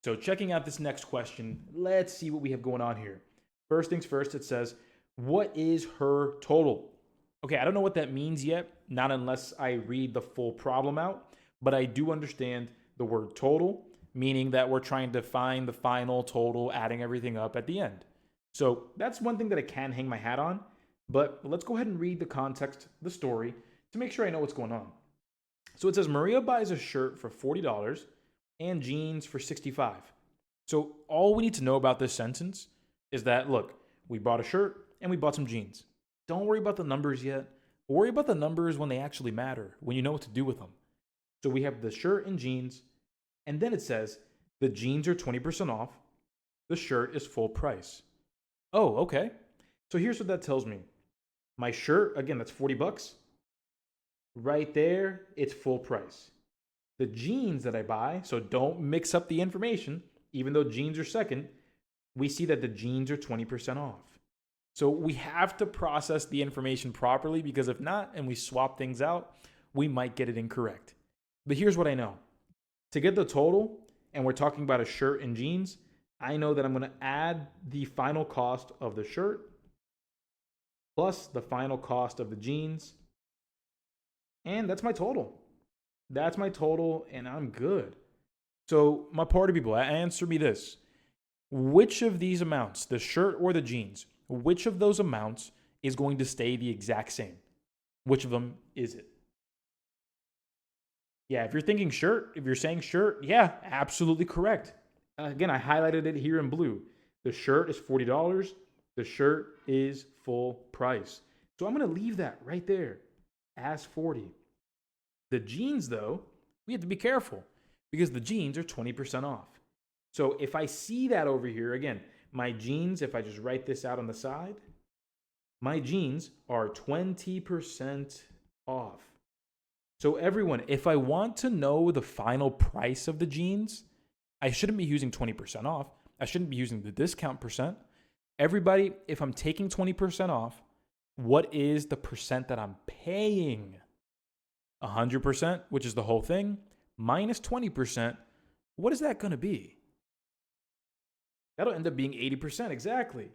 So checking out this next question, let's see what we have going on here. First things first, it says, what is her total? Okay, I don't know what that means yet, not unless I read the full problem out, but I do understand the word total, meaning that we're trying to find the final total, adding everything up at the end. So that's one thing that I can hang my hat on, but let's go ahead and read the context, the story, to make sure I know what's going on. So it says Maria buys a shirt for $40 and jeans for $65. So all we need to know about this sentence is that, look, we bought a shirt and we bought some jeans. Don't worry about the numbers yet. Worry about the numbers when they actually matter, when you know what to do with them. So we have the shirt and jeans, and then it says the jeans are 20% off. The shirt is full price. Oh, okay. So here's what that tells me. My shirt, again, that's $40. Right there, it's full price. The jeans that I buy, so don't mix up the information, even though jeans are second, we see that the jeans are 20% off. So we have to process the information properly, because if not, and we swap things out, we might get it incorrect. But here's what I know. To get the total, and we're talking about a shirt and jeans, I know that I'm going to add the final cost of the shirt plus the final cost of the jeans, and that's my total. That's my total, and I'm good. So my party people, answer me this. Which of these amounts, the shirt or the jeans, which of those amounts is going to stay the exact same? Which of them is it? Yeah, if you're thinking shirt, if you're saying shirt, yeah, absolutely correct. Again, I highlighted it here in blue. The shirt is $40. The shirt is full price. So I'm going to leave that right there as 40. The jeans, though, we have to be careful because the jeans are 20% off. So if I see that over here, again, my jeans, if I just write this out on the side, my jeans are 20% off. So everyone, if I want to know the final price of the jeans, I shouldn't be using 20% off. I shouldn't be using the discount percent. Everybody, if I'm taking 20% off, what is the percent that I'm paying? 100%, which is the whole thing, minus 20%, what is that going to be? That'll end up being 80%, exactly.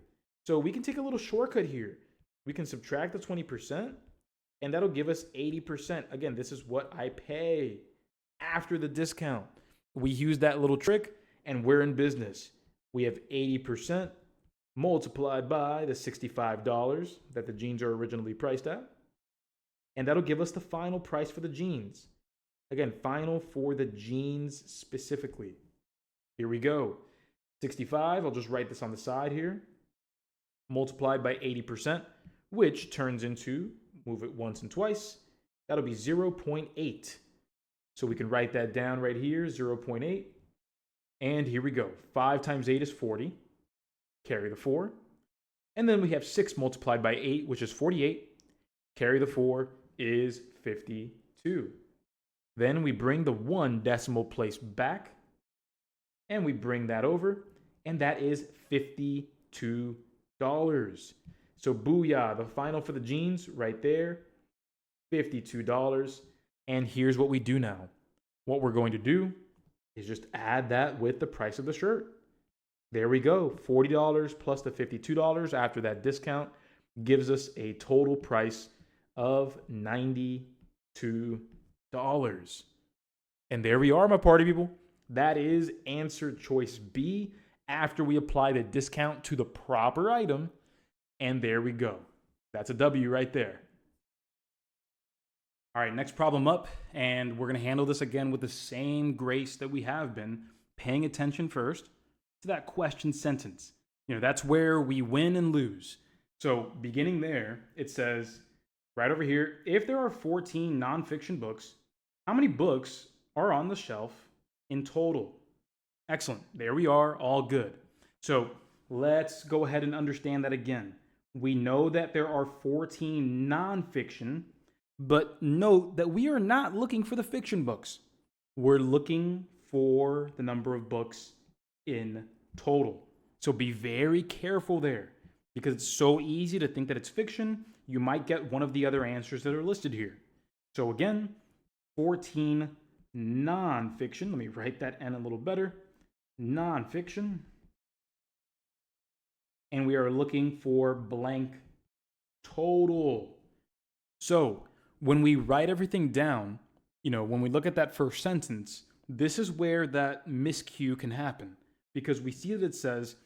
So we can take a little shortcut here. We can subtract the 20%, and that'll give us 80%. Again, this is what I pay after the discount. We use that little trick, and we're in business. We have 80% multiplied by the $65 that the jeans are originally priced at. And that'll give us the final price for the jeans. Again, final for the jeans specifically. Here we go. 65, I'll just write this on the side here. Multiplied by 80%, which turns into, move it once and twice, that'll be 0.8. So we can write that down right here, 0.8. And here we go. 5 times 8 is 40. Carry the 4. And then we have 6 multiplied by 8, which is 48. Carry the 4 is 52. Then we bring the 1 decimal place back, and we bring that over, and that is $52. So booyah, the final for the jeans right there, $52. And here's what we do now. What we're going to do is just add that with the price of the shirt. There we go. $40 plus the $52 after that discount gives us a total price of $92. And there we are, my party people. That is answer choice B after we apply the discount to the proper item. And there we go. That's a W right there. All right, next problem up. And we're going to handle this again with the same grace that we have been, paying attention first to that question sentence. That's where we win and lose. So beginning there, it says right over here, if there are 14 nonfiction books, how many books are on the shelf in total? Excellent. There we are. All good. So let's go ahead and understand that again. We know that there are 14 nonfiction, but note that we are not looking for the fiction books. We're looking for the number of books in total. So be very careful there, because it's so easy to think that it's fiction. You might get one of the other answers that are listed here. So again, 14 nonfiction. Let me write that N a little better. nonfiction, and we are looking for blank total. So when we write everything down, when we look at that first sentence, this is where that miscue can happen, because we see that it says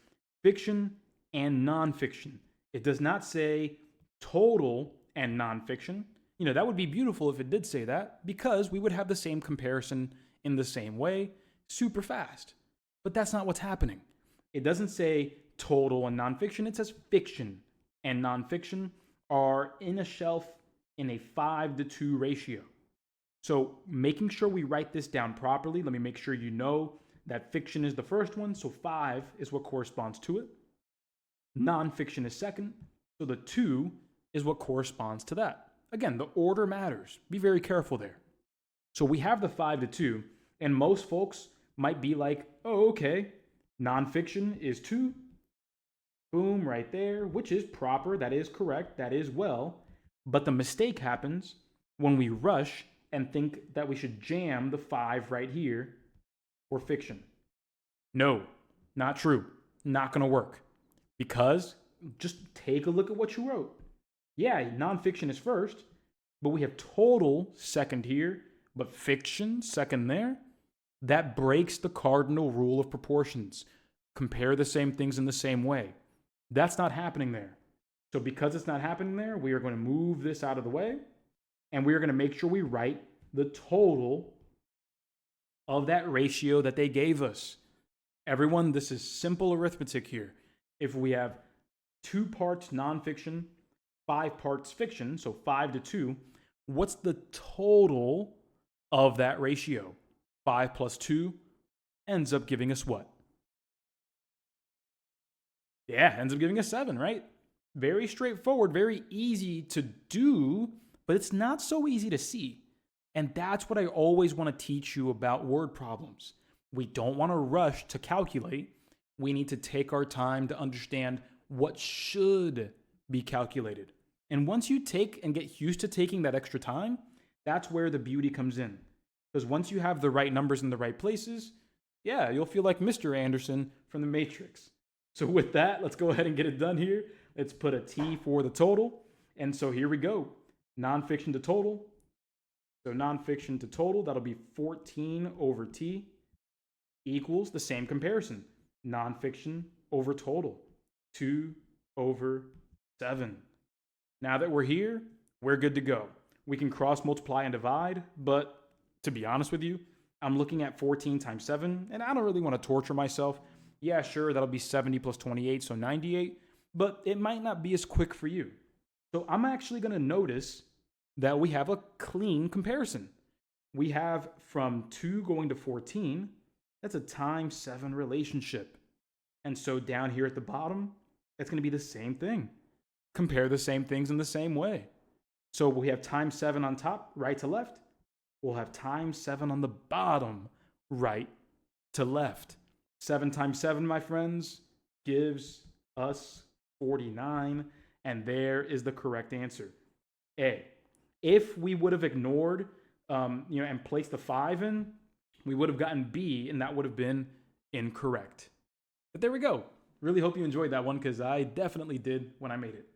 fiction and nonfiction. It does not say total and nonfiction. That would be beautiful if it did say that, because we would have the same comparison in the same way super fast. But that's not what's happening. It doesn't say total and nonfiction. It says fiction and nonfiction are in a shelf in a 5-to-2 ratio. So making sure we write this down properly, let me make sure you know that fiction is the first one, so 5 is what corresponds to it. Nonfiction is second, so the 2 is what corresponds to that. Again, the order matters. Be very careful there. So we have the 5-to-2, and most folks might be like, oh, okay, nonfiction is 2. Boom, right there, which is proper, that is correct, that is well. But the mistake happens when we rush and think that we should jam the 5 right here for fiction. No, not true. Not going to work. Because just take a look at what you wrote. Yeah, nonfiction is first, but we have total second here, but fiction second there. That breaks the cardinal rule of proportions. Compare the same things in the same way. That's not happening there. So because it's not happening there, we are going to move this out of the way, and we are going to make sure we write the total of that ratio that they gave us. Everyone, this is simple arithmetic here. If we have 2 parts nonfiction, 5 parts fiction, so 5-to-2, what's the total of that ratio? 5 plus 2 ends up giving us what? Yeah, ends up giving us 7, right? Very straightforward, very easy to do, but it's not so easy to see. And that's what I always want to teach you about word problems. We don't want to rush to calculate. We need to take our time to understand what should be calculated. And once you take and get used to taking that extra time, that's where the beauty comes in. Because once you have the right numbers in the right places, yeah, you'll feel like Mr. Anderson from The Matrix. So with that, let's go ahead and get it done here. Let's put a T for the total. And so here we go. Nonfiction to total. So nonfiction to total, that'll be 14 over T equals the same comparison. Nonfiction over total, 2 over 7. Now that we're here, we're good to go. We can cross multiply and divide, but to be honest with you, I'm looking at 14 times 7, and I don't really want to torture myself. Yeah, sure, that'll be 70 plus 28, so 98, but it might not be as quick for you. So I'm actually going to notice that we have a clean comparison. We have from 2 going to 14, that's a times 7 relationship. And so down here at the bottom, that's going to be the same thing. Compare the same things in the same way. So we have times 7 on top, right to left. We'll have times 7 on the bottom, right to left. 7 times 7, my friends, gives us 49. And there is the correct answer. A. If we would have ignored, and placed the 5 in, we would have gotten B, and that would have been incorrect. But there we go. Really hope you enjoyed that one, because I definitely did when I made it.